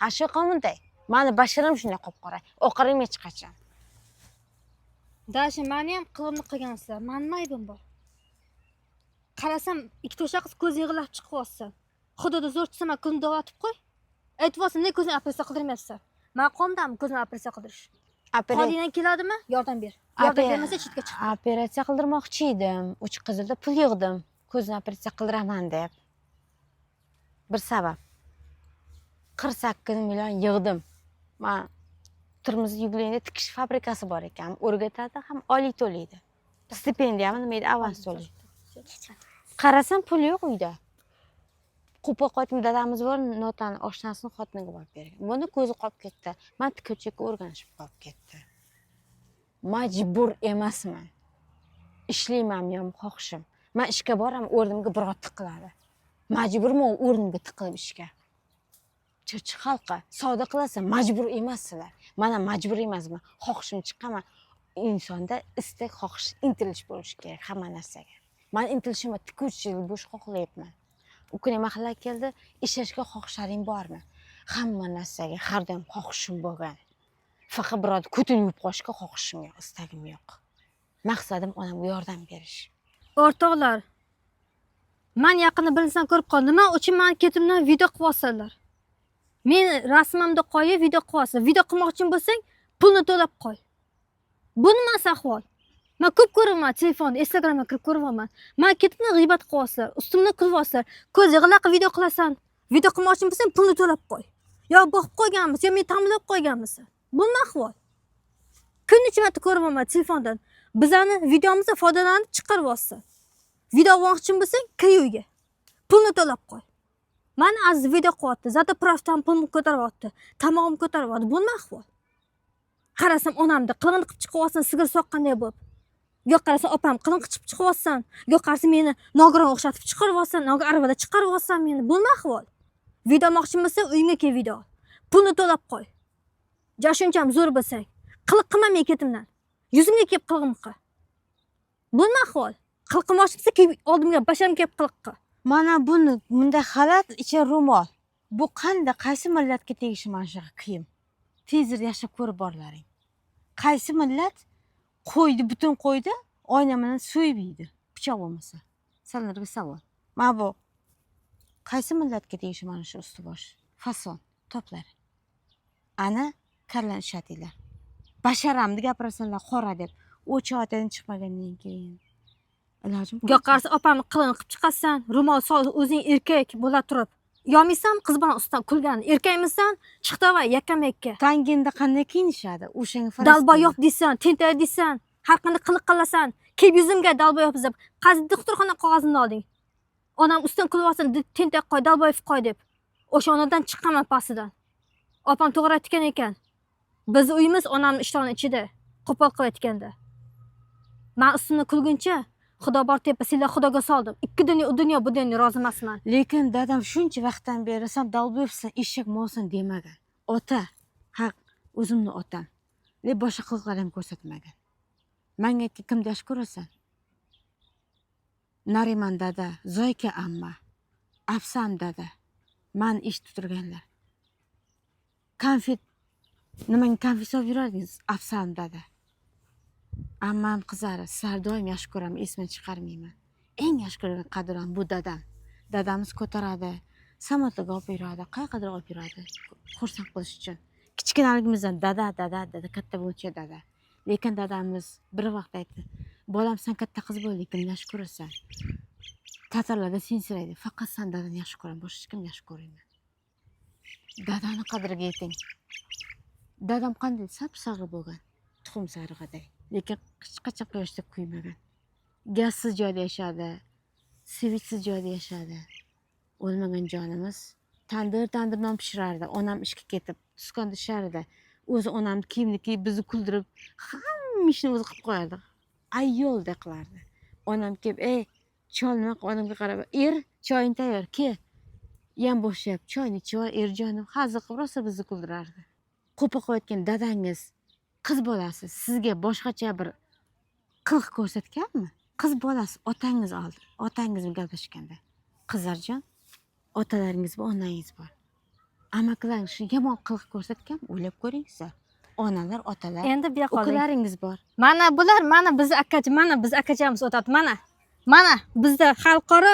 Xashaqamday. Meni basharam shunday qop-qora. Oqirim hech qachon. Dashi, meni ham qilimni qilgansizlar. Men nima aybim bor? qarasam ikkita o'sha qiz ko'zi yig'ilab chiqyapsan. Xudoda zo'r tutsam ko'zimni dog'latib qo'y. Aytyapsan, "Ne ko'zini operatsiya qildirmayapsan?" Maqomdami ko'zini operatsiya qildirish? Qo'lingdan keladimi? Yordam ber. Yordam bermasa chetga chiq. Operatsiya qildirmoqchi edim. Uch qizilda pul yig'dim. Ko'zni operatsiya qildiraman deb. Bir sabab. 48 million yig'dim. Men Termiz yubileyida tikish fabrikasi bor ekan. O'rgatadi ham oliy to'laydi. Stipendiyami nima edi, avans to'laydi. Qarasam pul yo'q uyda. Qo'pa qo'ydim, dadamiz bor, notani oshnasini xotiniga borib bergan. Buni ko'zi qolib ketdi. Men tikuvchilikka o'rganishib qolib ketdi. Majbur emasman. Ishlaymanmi yo'qmi xohishim. Men ishga boraman, o'rnimga birov tiqiladi. Majburman o'rnimga tiqilib ishga. Chirchiq xalqi savdo qilasan, majbur emassizlar. Mana majbur emasman. Xohishim chiqaman. Insonda istak, xohish, intilish bo'lishi kerak hamma narsaga. Men intilishimni tikuvchilik bo'sh xohlayapman. U kuni mahalla keldi, ishlashga xohishlaring bormi? Hamma narsaga har doim xohishim bo'lgan. Faqat birodar ko'tini yuvib qo'yishga xohishim yo'q, istagim yo'q. Maqsadim onamga yordam berish. O'rtoqlar, men yaqinda birinchidan ko'rib qoldim. Nima uchun men ketimdan video qilyapsizlar? Men rasmimda qo'yib video qilyapsiz. Video qilmoqchi bo'lsang, pulni to'lab qo'y. Bu nima ahvol? Men ko'p ko'raman telefonda, Instagramga kirib ko'raman. Men ketimdan g'iybat qilyapsizlar, ustimdan kulyapsizlar. Ko'z yig'ilaq video qilasan. Video qilmoqchi bo'lsang, pulni to'lab qo'y. Yo boqib qo'yganmiz, yo men ta'minlab qo'yganmisan. Bu nima ahvol? Kunnecha marta ko'raman telefondan. Bizani videomizda foydalanib chiqaryapsiz. Video olmoqchi bo'lsang, kir uyga. Pulni to'lab qo'y. Mana aziz video qilyapti. Zata profdan pulni ko'taryapti. Tamog'im ko'taryapti. Bu nima ahvol? Qarasam onamda qilin qilib chiqyapsan, sigir soqqanday bo'lib. Yo qarasam opam qilin qilib chiqyapsan, yo qarasam meni nogiron o'xshatib chiqaryapsan, nogiron arabada chiqaryapsan meni. Bu nima ahvol? Video olmoqchi bo'lsang, uyimga kel video. Pulni to'lab qo'y. Jashuncham zo'r bo'lsang, qiliq qilma men ketimdan. Yuzimga kelib qilg'im qil. Bu nima ahvol? Qilqimoqchi bo'lsa, kelib oldimga basham kelib qiliq qil. Mana buni, bunda xalat, ichi ro'mol. Bu qanday, qaysi millatga tegishi mana shu kiyim? Tezir yashab ko'rib borlaring. Qaysi millat qo'ydi, butun qo'ydi, oyna bilan so'yib yeydi. Pichoq bo'lmasa. Sizlarga savol. Mana bu qaysi millatga tegishi mana shu usti bosh? Fason, toplari. Ana karlan ishlatinglar. Basharamni gapirasanlar qora deb. O'choqdan chiqmagandan keyin ilojim Yo qarasa opamni qilin qilib chiqasan, ro'mol sol o'zing erkak bo'la turib. Yo'misan qiz bilan ustidan kulgan. Erkakmisan, chiqtava yakam-yakka. Tanginda qanday kiyinishadi? O'shanga faras. Dalboyoq deysan, tentay deysan, har qanday qiliq qilasan. Kelib yuzimga dalboyoq deb, qaysi doktorxona qog'ozini olding? Onam ustidan kulyapsan, tentay qo'y, dalboyoq qo'y deb. O'sha onadan chiqqanman pastidan. Opam to'g'ri aytgan ekan. Biz uyimiz onamning ishtonning ichida, qo'pol qilib aytganda. Men ustimni kulguncha Xudo bor tepa, senlar Xudoga soldim. Ikki dunyo bu dunyo rozi emasman. Lekin dadam shuncha vaqtdan beri sen dalboyibsan, eshak molsan demagan. Ota, haq, o'zimni otam. Lek boshqa qilqlarim ko'rsatmagan. Menga kimda yosh ko'rasan? Nariman dada, Zoyka amma, Afsam dada. Men eshitib turganlar. Konfet, nimaga konfet olib yurardingiz? Afsam dada. Ammam qizlari, sizlar doim yaxshi ko'raman, esdan chiqarmayman. Eng yaxshi ko'rgan qadrim bu dadam. Dadamiz ko'taradi, samotlga olib yuradi, qayergadir olib yuradi, xursand qilish uchun. Kichkinaligimizdan dada katta bo'lguncha dada. Lekin dadamiz bir vaqt aytdi, "Bolam, sen katta qiz bo'lding, kimni yaxshi ko'rasan?" Tatarlarda sensiraydi, faqat sen dadani yaxshi ko'raman, boshqa hech kimni yaxshi ko'rmayman. Dadani qadriga yeting. Dadam qanday sap-sag'i bo'lgan, tuxum sarig'iday. Lekin hech qachon quyoshda kuymagan. Gazsiz joyda yashadi, sevitsiz joyda yashadi. O'lmagan jonimiz tandir non pishirardi. Onam ishga ketib, tuzkonda ishardi. O'zi onam kiyimni kiyib bizni kuldirib, hamma ishni o'zi qilib qo'yardi. Ayyoldek qilardi. Onam kelib, "Ey, choy nima?" Onamga qarab, "Er, choying tayyor, kel." Yam boshlab, choyni ichib, "Erjonim, hazil qilib rosa bizni kuldirardi." Qo'pa qo'yayotgan dadangiz qiz bolasi sizga boshqacha bir qilq ko'rsatganmi? Qiz bolasi otangiz oldi. Otangiz bilan gaplashganda, "Qizlarjon, otalaringiz bor, onangiz bor. Amakilaringiz shu yomon qilq ko'rsatgan, o'ylab ko'ringizlar. Onalar, otalar, Endi bu yoqqa ukalaringiz bor. Mana bular, mana biz akachamiz o'tadi, mana. Mana bizda xalqaro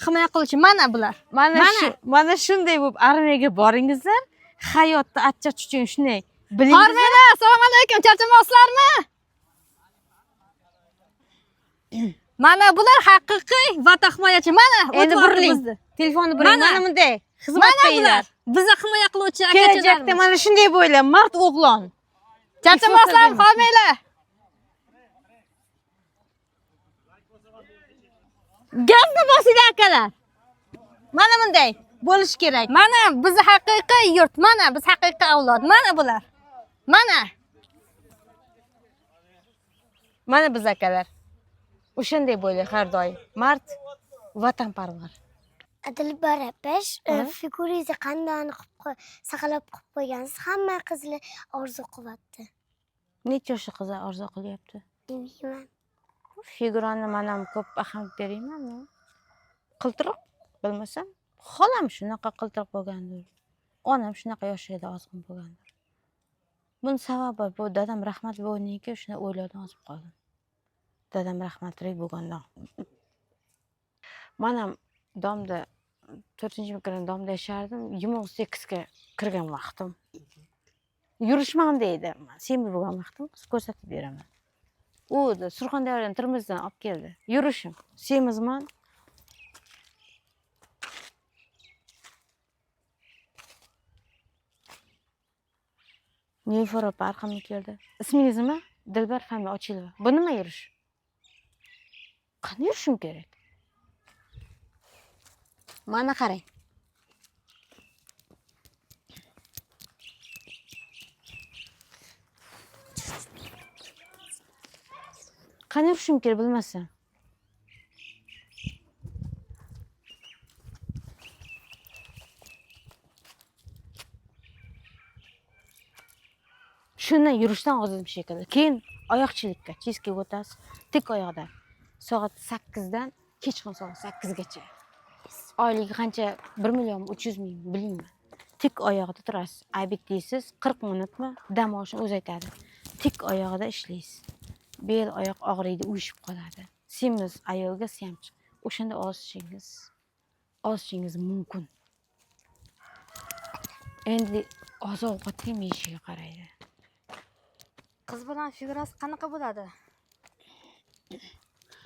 himoya qiluvchi mana bular. Mana shunday bo'lib armiyaga boringizlar. Hayotda achchiq uchun shunday biling. Hormaylar, assalomu alaykum, charchamoqsizlarmi? Mana bular haqiqiy vatan himoyachi. Mana Endi o'tib buriling. bizni. Telefonni buring. Mana bunday xizmat Mana qilinglar. bular. Bizni himoya qiluvchi Kelajakda akachalarimiz. mana shunday bo'ylar, mard o'g'lon. Charchamoqsizlarmi, hormaylar. Gazni bosinglar akalar. Mana bunday bo'lish kerak. Mana bizni haqiqiy yurt. Mana biz haqiqiy avlod. Mana bular. Mana. Mana biz akalar. O'shanday bo'ling har doim. Mard, vatanparvar. Dilbar apash, figurangizni qanday saqlab qilib qo'ygansiz? Hamma qizlar orzu qilyapti. Necha yoshli qizlar orzu qilyapti? Bilmayman. Figurani men ham ko'p ahamiyat beraymanmi? Qiltiroq bilmasam, xolam shunaqa qiltiroq bo'lgandir. Onam shunaqa yoshida ozg'in bo'lgandir. Buning sababi bu dadam rahmatli bo'lgandan shuni o'ylovdan ozib qoldim. Dadam rahmatli bo'lgandan. Men ham domda 4-mikron domda yashardim. 28 ga kirgan vaqtim. Yurishmam deydi. Semir bo'lgan vaqtim ko'rsatib beraman. U Surxondaryodan Termizdan olib keldi. Yurishim. Semizman. Nilufar opa arqamga keldi. Ismingiz nima? Dilbar Fahmiya Ochilova. Bu nima yurish? Qanday yurishim kerak? Mana qarang. Qanday yurishim kerak bilmasam. Shundan yurishdan ozdim shekilli. Keyin oyoqchilikka, chizga o'tasiz. Tik oyoqda. Soat 8 dan kechqurun soat 8 gacha. Oyligi qancha? 1 million 300 ming bilmayman. Tik oyoqda turasiz. Abit deysiz, 40 minutmi? Dam olishni o'zi aytadi. Tik oyog'ida ishlaysiz. Bel, oyoq og'riydi, uyushib qoladi. Semiz ayolga semchi. O'shanda ozishingiz mumkin. Endi oziq-ovqat yeyishiga qaraydi. Qiz bilan figurasi qanaqa bo'ladi?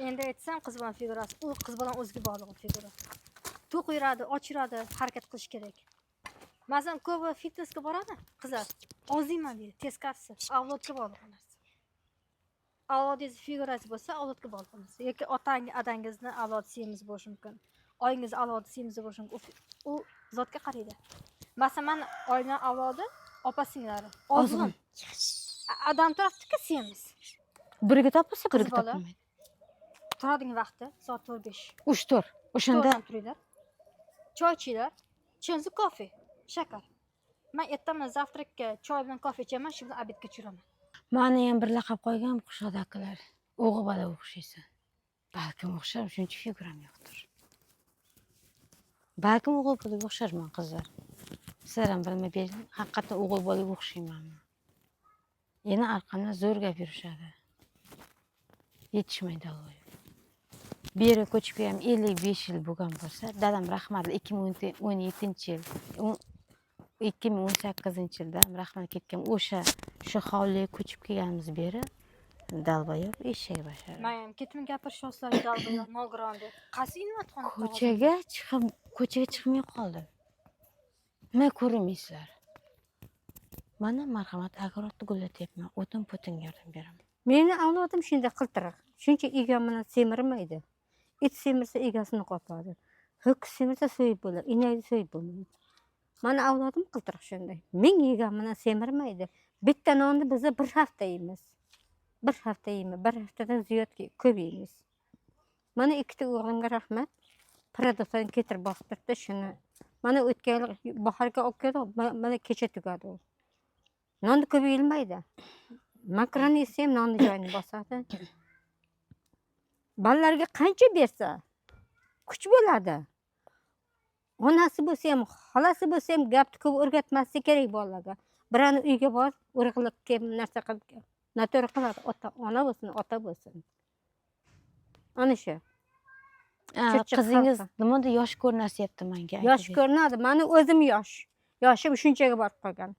Endi aytsam, qiz bilan figurasi, u qiz bilan o'ziga bog'liq figura. To'q yuradi, och yuradi, harakat qilish kerak. Masalan, ko'p fitnessga boradi qizlar. Oziyman deydi, teskarisi, avlodga bog'liq narsa. Avlodingiz figurasi bo'lsa, avlodga bog'liq narsa. Yoki adangizni avlodi semiz bo'lishi mumkin. Oyingiz avlodi semiz bo'lishi mumkin. U zotga qaraydi. Masalan, oilaning avlodi opa-singlari ozg'in. Adam tarafdagi semiz. Biriga topilsa, biriga topilmaydi. Turadigan vaqti soat 4-5. 3-4. O'shanda turinglar. Choy ichinglar. Chinzi kofe, shakar. Men ertaman zavtrakka choy bilan kofe ichaman, shu bilan obedga tushiraman. Meni ham bir laqab qo'ygan Qushod akalar. O'g'il bola o'xshaysan. Balkim o'xshar, shuncha figuram yo'qdir. Balkim o'g'il bolaga o'xsharman qizlar. Sizlar ham bilmay bering, haqiqatan o'g'il bolaga o'xshaymanmi? Yana arqamdan zo'r gap yurishadi. Yetishmaydi Alloh. Bu yerga ko'chib kelgan 55 yil bo'lgan bo'lsa, dadam rahmatli 2017-yil, 2018-yilda rahmat ketgan o'sha shu hovliga ko'chib kelganimiz beri dalbayob eshak bashar. Men ham ketmay gapirishoslar dalbayob nogiron deb. Qaysi invatxona? Ko'chaga chiqmay qoldim. Nima ko'rmaysizlar? Mana marhamat agarotni gullatyapman. O'tin-putin yordam beraman. Meni avlodim shunday qiltiriq. Shuncha egam bilan semirmaydi. It semirsa egasini qopadi. Ho'kiz semirsa so'yib bo'ladi. Inakni so'yib bo'lmaydi. Mana avlodim qiltiriq shunday. Men egam bilan semirmaydi. Bitta nonni biz bir hafta yeymiz. Bir hafta yeymiz. Bir haftadan ziyod ko'p yeymiz. Mana ikkita o'g'limga rahmat. Paradoxdan ketirib bostirdi shuni. Mana o'tgan yil bahorga olib keldi, mana kecha tugadi u. Nonni ko'p yeyilmaydi. Makaroni yesam nonni joyini bosadi. Bolalarga qancha bersa kuch bo'ladi. Onasi bo'lsa ham, xolasi bo'lsa ham gapni ko'p o'rgatmaslik kerak bolalarga. Birani uyga bor, o'rg'ilib kelib narsa qilib noto'g'ri qiladi. Ona bo'lsin, ota bo'lsin. Ana shu. Cho'chqa qizingiz xalqi. nimada yosh ko'rinasyapti menga? yosh ko'rinadi. Mani o'zim yosh. Yoshim shunchaga borib qolgan.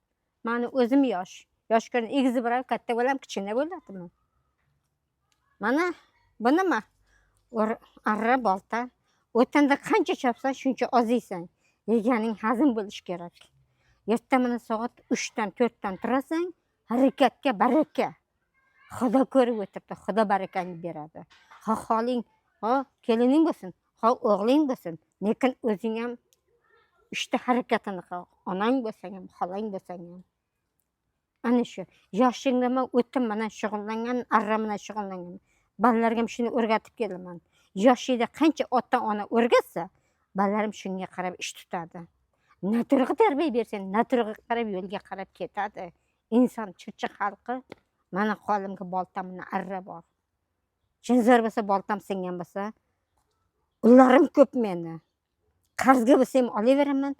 Mani o'zim yosh. Yosh ko'rin egizi bilan katta bo'lam, kichkina bo'ladimi? Mana bu nima? Arra bolta. O'tanda qancha chopsan, shuncha oziysan. Yeganing hazm bo'lish kerak. Erta mana soat 3 dan 4 dan turasan, harakatga baraka. Xudo ko'rib o'tirdi, Xudo barakangni beradi. Ha xoling, ha kelining bo'lsin, ha o'g'ling bo'lsin, lekin o'zing ham ishda harakatini qil. Onang bo'lsang ham, xolang bo'lsang ham. Ana shu yoshingda men o'tim bilan shug'ullangan, arra bilan shug'ullangan. Bolalarga ham shuni o'rgatib kelaman. Yoshida qancha ota-ona o'rgatsa, bolalar ham shunga qarab ish tutadi. Naturga tarbiya bersang, naturga qarab yo'lga qarab ketadi. Inson Chirchiq xalqi mana qo'limga boltam bilan arra bor. Chinzor bo'lsa boltam singan bo'lsa, ullarim ko'p meni. Qarzga bo'lsa ham olaveraman.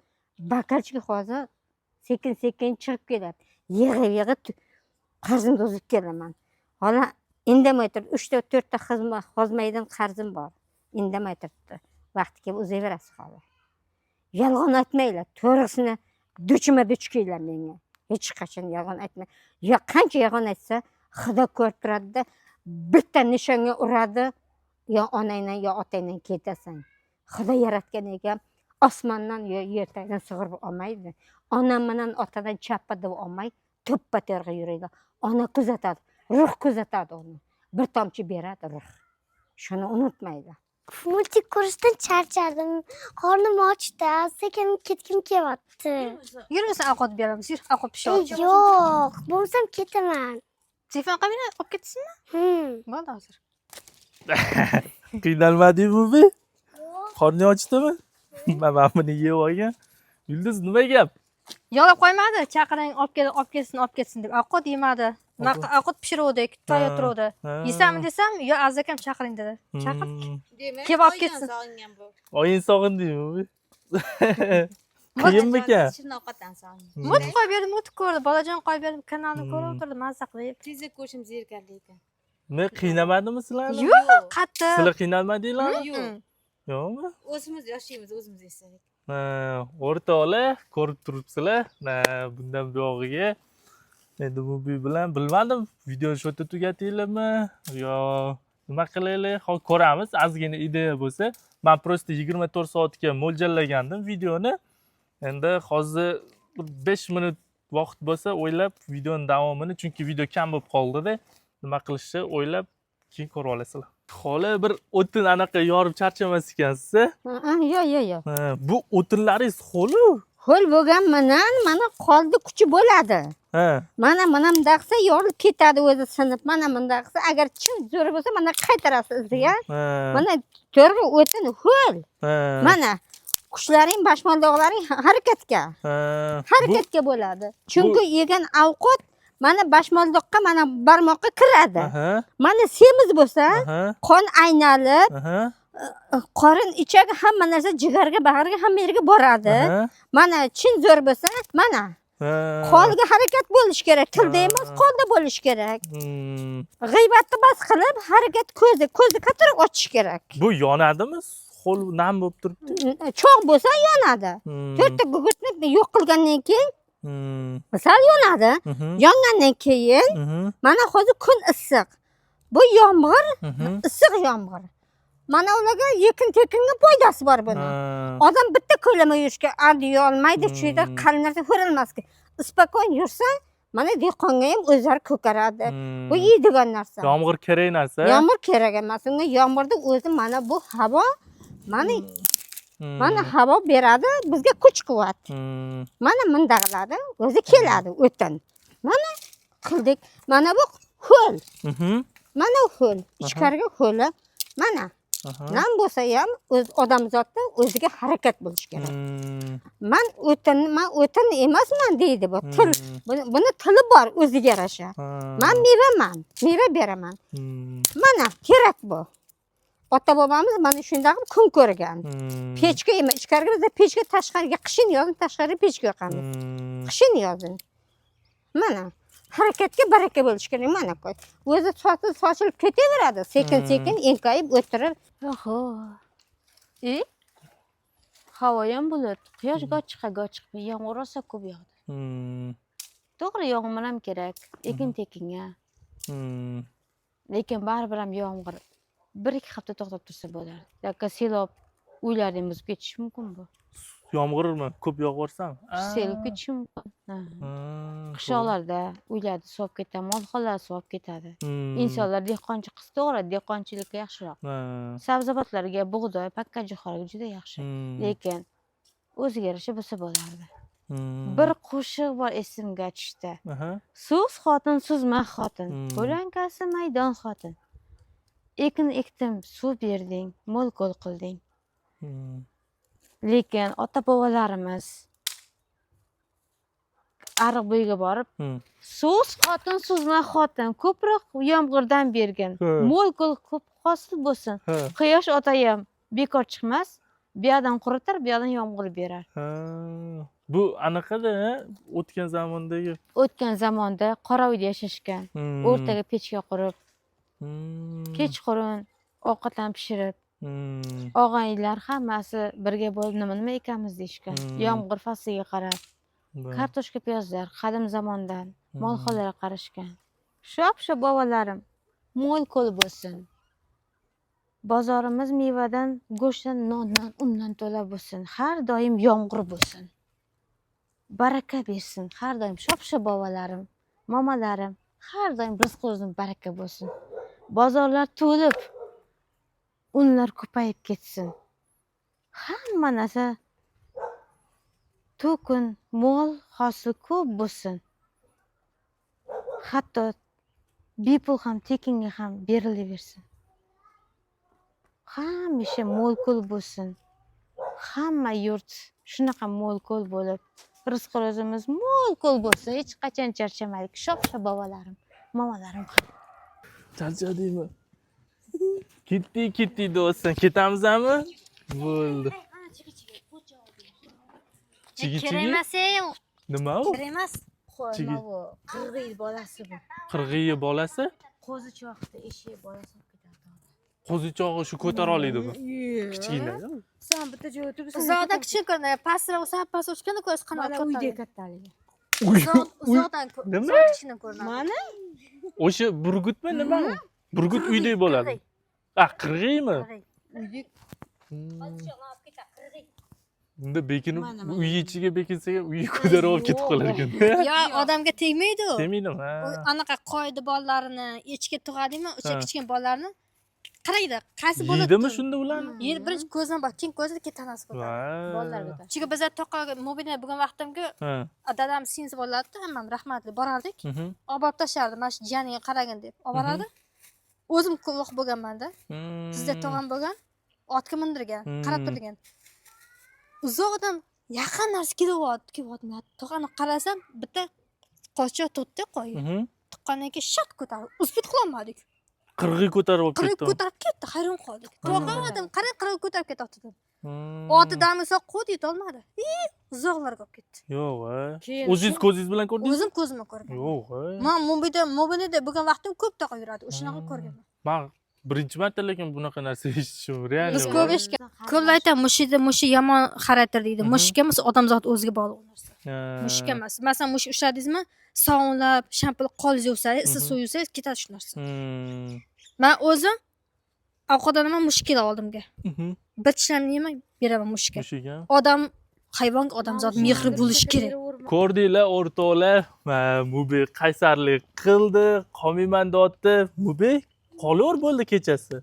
Bakarchiga hozir sekin-sekin chiqib keladi. Yig'ib qarzimni o'zib kelaman. Hala indamay turib 3 ta 4 ta xizmaydan qarzim bor. Indamay turibdi. Vaqti kelib o'zaverasiz hali. Yolg'on aytmanglar, to'g'risini duch kelinglar menga. Hech qachon yolg'on aytmang. Yo qancha yolg'on aytsa, Xudo ko'rib turadi, bitta nishonga uradi, yo onangdan yo otangdan ketasan. Xudo yaratgan ekan, osmondan yo yerdan sug'urib olmaydi. Onam bilan otadan chappa deb olmay, to'ppa terga yuradi. Ona kuzatadi, ruh kuzatadi uni. Bir tomchi beradi ruh. Shuni unutmaydi. Multik ko'rishdan charchadim. Qornim ochdi. Sekin ketgim kelyapti. Yursa ovqat beramiz. Yur, ovqat pishirib. Yo'q, bo'lsam ketaman. Telefon qilib olib ketsinmi? Bo'ldi hozir. Qiynalmadingmi bu? Qorning ochdimi? Mana buni yeb olgan. Yulduz nima gap? Yo'lab qo'ymadi. Chaqiring, olib ketsin deb. Ovqat yemadi. Ovqat pishiruvdik, tayyor turuvdi. Yesammi desam, yo azakam chaqiring dedi. Chaqir. Kelib olib ketsin. Oying sog'indingmi? Qiyinmikan? Ovqatdan sog'ingan. Mut qo'yib berdim, mut ko'rdi. Bolajon qo'yib berdim, kanalni ko'rib o'tirdi, mazza qilib. Tezak ko'rishim zerikarli ekan. Ne qiynamadimi sizlarni? Yo'q, qattiq. Sizlar qiynalmadinglarmi? Yo'q. Yo'qmi? O'zimiz yoshaymiz, o'zimiz yesak. O'rtoqlar ko'rib turibsizlar. Bundan buyog'iga endi bu bilan bilmadim, video shotni tugatinglarmi yo nima qilaylik? Hozir ko'ramiz. Ozgina ideya bo'lsa, men просто 24 soatga mo'ljallagandim videoni. Endi hozir 5 minut vaqt bo'lsa, o'ylab videoning davomini, chunki video kam bo'lib qoldi-da, nima qilishni o'ylab keyin ko'rib olasizlar. Xola bir o'tin anaqa yorib charchamas ekansiz. Yo'q. Bu o'tinlaringiz xo'lu? Ho'l bo'lgan mana qoldi kuchi bo'ladi. Mana bundaqsa yorilib ketadi o'zi sinib. Mana bundaqsa agar chin zo'r bo'lsa mana qaytarasiz iziga. Mana to'rga o'tin ho'l. Mana qushlaring, bashmaldoqlaring harakatga bo'ladi. Chunki yegan ovqat mana bashmaldoqqa, mana barmoqqa kiradi. Mana semiz bo'lsa, qon aynalib, qorin ichagi hamma narsa jigarga, bag'riga hamma yerga boradi. Mana chin zo'r bo'lsa, mana qolga harakat bo'lish kerak, tilda emas, qolda bo'lish kerak. G'iybatni bas qilib, harakat ko'zni kattaroq ochish kerak. Bu yonadimi? Qo'l nam bo'lib turibdi. Cho'g' bo'lsa yonadi. 4 ta gugurtni yo'q qilgandan keyin sal yonadi. Yongandan keyin mana hozir kun issiq. Bu yomg'ir, issiq yomg'ir. Mana ularga yekin-tekinga foydasi bor buni. Odam bitta ko'lama yurishga adiyo olmaydi, shu yerda qalin narsa ko'rilmasga. Ispakoyn yursa, mana dehqonga ham o'zlari ko'karadi. Bu yeydigan narsa. Yomg'ir kerak narsa. Yomg'ir kerak emas. Unga yomg'irda o'zi mana bu havo, mana havo beradi bizga kuch-quvvat. Mana mundaqladi, o'zi keladi o'tin. Mana qildik. Mana bu ho'l. Mana ho'l. Ichkariga ho'li. Mana nam bo'lsa ham o'z odamzodda o'ziga harakat bo'lish kerak. Men o'tin emasman deydi bu til. Buni tili bor o'ziga yarasha. Men meva beraman. Mana kerak bu. Ota bobomiz mana shunday kun ko'rgan. Pechka emas, ichkariga biz pechka tashqariga qishin yozin, tashqariga pechka yoqamiz. Qishin yozin. Mana harakatga baraka bo'lish kerak. Mana qo'y. O'zi sochilib ketaveradi. Sekin-sekin enkayib o'tirib. Oho. Havo ham bulut. Quyosh goh chiqmay, yomg'ir rosa ko'p yog'di. To'g'ri, yomg'ir ham kerak. Ekin-tekinga. Lekin baribir ham yomg'ir 1-2 hafta to'xtab tursa bo'lardi. Yoki selob uylarni buzib ketishi mumkin bu. Yomg'irmi? Ko'p yog'aversam? Selib ketishi mumkin. Qishloqlarda uylarni suvab ketadi, molxonalar suvab ketadi. Insonlar dehqonchi qilsa to'g'ri, dehqonchilikka yaxshiroq. Sabzavotlarga, bug'doy, pakkajo'xoriga juda yaxshi. Lekin o'ziga yarasha bo'lsa bo'lardi. Bir qo'shiq bor esimga tushdi. So'z xotin, so'zma xotin, bo'lankasi maydon xotin. Ekin ekdim, suv berding, mo'l ko'l qilding. Lekin ota-bobolarimiz ariq bo'yiga borib, so'z xotin, so'zma xotin, ko'proq yomg'irdan bergin, mo'l ko'l ko'p hosil bo'lsin. Quyosh otayam bekor chiqmas, bu yoqdan quritar, bu yoqdan yomg'ir berar. Bu anaqada o'tgan zamondagi. O'tgan zamonda qora uyda yashashgan, o'rtaga pechka qurib, kechqurun ovqatlarni pishirib, og'aynilar hammasi birga bo'lib nima ekamiz deyishgan. Yomg'ir fasliga qarab, kartoshka, piyozlar qadim zamondan molxonalarga qarashgan. Shu bobolarim mo'l ko'l bo'lsin. Bozorimiz mevadan, go'shtdan, nondan, undan to'la bo'lsin. Har doim yomg'ir bo'lsin. Baraka bersin. Har doim shop-shu bobolarim, momalarim, har doim rizqingiz baraka bo'lsin. Bozorlar to'lib, unlar ko'payib ketsin. Hamma narsa to'kin, mo'l, hosil ko'p bo'lsin. Hatto bepul ham, tekinga ham berilaversin. Hamisha mo'l ko'l bo'lsin. Hamma yurt shunaqa mo'l ko'l bo'lib, rizqimiz mo'l ko'l bo'lsin. Hech qachon charchamaylik. Shop-shu bobolarim, momalarim. Charchadingmi? Ketdik do'stlar. Ketamizmi? Bo'ldi. Kerak emas. Nima u? Kerak emas. Qo'yma bu. 40 yil bolasi bu. 40 yil bolasi? Qo'zichoqda eshik bolasi ketadi. Qo'zichog'i shu ko'tara olaydimi? Kichkina. Sen bitta joyga o'tiribsan. Uzoqdan kichik ko'rinadi. Pastroq past o'chganda ko'z qanot Mana uyda kattaligi. Uzoqdan Nima? kichkina ko'rinadi. Mana O'sha burgutmi nima? Burgut uydek bo'ladi. 40 yilmi? Bunda bekinib, uy ichiga bekinsaga uyi ko'tarib olib ketib qolar ekan. Yo, odamga tegmaydi u. Tegmaydimi? Anaqa qo'ydi bolalarini echki tug'adimi? O'sha kichkina bolalarni qaraydi, qaysi bola Yeydimi shunda ularni? Yer birinchi ko'zdan bor, keyin ko'zida keyin tanasi ko'radi. bolalarga. Chunki bizlar toqqa mobilni bo'lgan vaqtimga dadam sinzi bo'ladi, hammam rahmatli borardik. Olib borib tashardi, mana shu jiyaniga qaragin deb olib borardi. O'zim guvoh bo'lganman-da. Sizda tog'am bo'lgan, otga mindirgan, qarab turgan. Uzoqdan yaqin narsa kelyapti. Tog'ani qarasam, bitta qo'chqa to'tdi qo'y. Tuqqandan keyin shot ko'tarib, o'zbit qilolmadik. 40 ko'tarib olib ketdi. 40 ko'tarib ketdi, hayron qoldik. Tog'am qarab ko'tarib ketdi. Oti damisoq qo'ydi, yetolmadi. Uzoqlarga olib ketdi. Yo'q, o'zingiz ko'zingiz bilan ko'rdingizmi? O'zim ko'zimga ko'rgan. Yo'q. Men mobilda bo'lgan vaqtim ko'p toqa yuradi. O'shanaqa ko'rganman. Men birinchi marta lekin bunaqa narsa eshitishim real. Biz ko'p eshitgan. Ko'plar aytadi, mushuk yomon xarakter deydi. Mushuk emas, odamzod o'ziga bog'liq narsa. Mushuk emas. Masalan, mushuk ushladingizmi, sovunlab, shampil qo'l yuvsangiz, issiq suv yuvsangiz ketadi shu narsa. Men o'zim ovqatlanaman mushuk kelib oldimga. Bir tishlamni yemay beraman mushukka. Odam hayvonga odamzod mehri bo'lishi kerak. Ko'rdinglar o'rtoqlar, Mubi qaysarlik qildi, qolmayman deyapti. Mubi qolaver bo'ldi kechasi.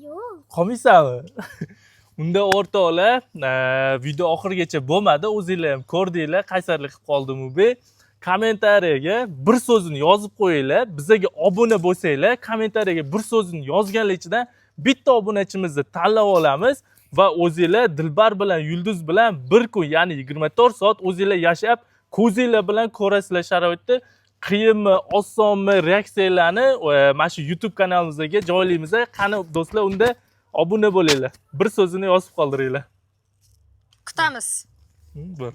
Yo'q. Qolmaysanmi? Unda o'rtoqlar, video oxirigacha bo'lmadi. O'zingizlar ham ko'rdinglar, qaysarlik qilib qoldi Mubi. Kommentariyaga bir so'zini yozib qo'yinglar. Bizga obuna bo'lsanglar, kommentariyaga bir so'zini yozganlar ichidan bitta obunachimizni tanlab olamiz va o'zingizlar Dilbar bilan Yulduz bilan bir kun, ya'ni 24 soat o'zingizlar yashab, ko'zinglar bilan ko'rasizlar sharoitda. Qiyinmi, osonmi reaksiyalarni mana shu YouTube kanalimizga joylaymiz. Qani do'stlar, unda obuna bo'linglar. Bir so'zini yozib qoldiringlar. Kutamiz. Bir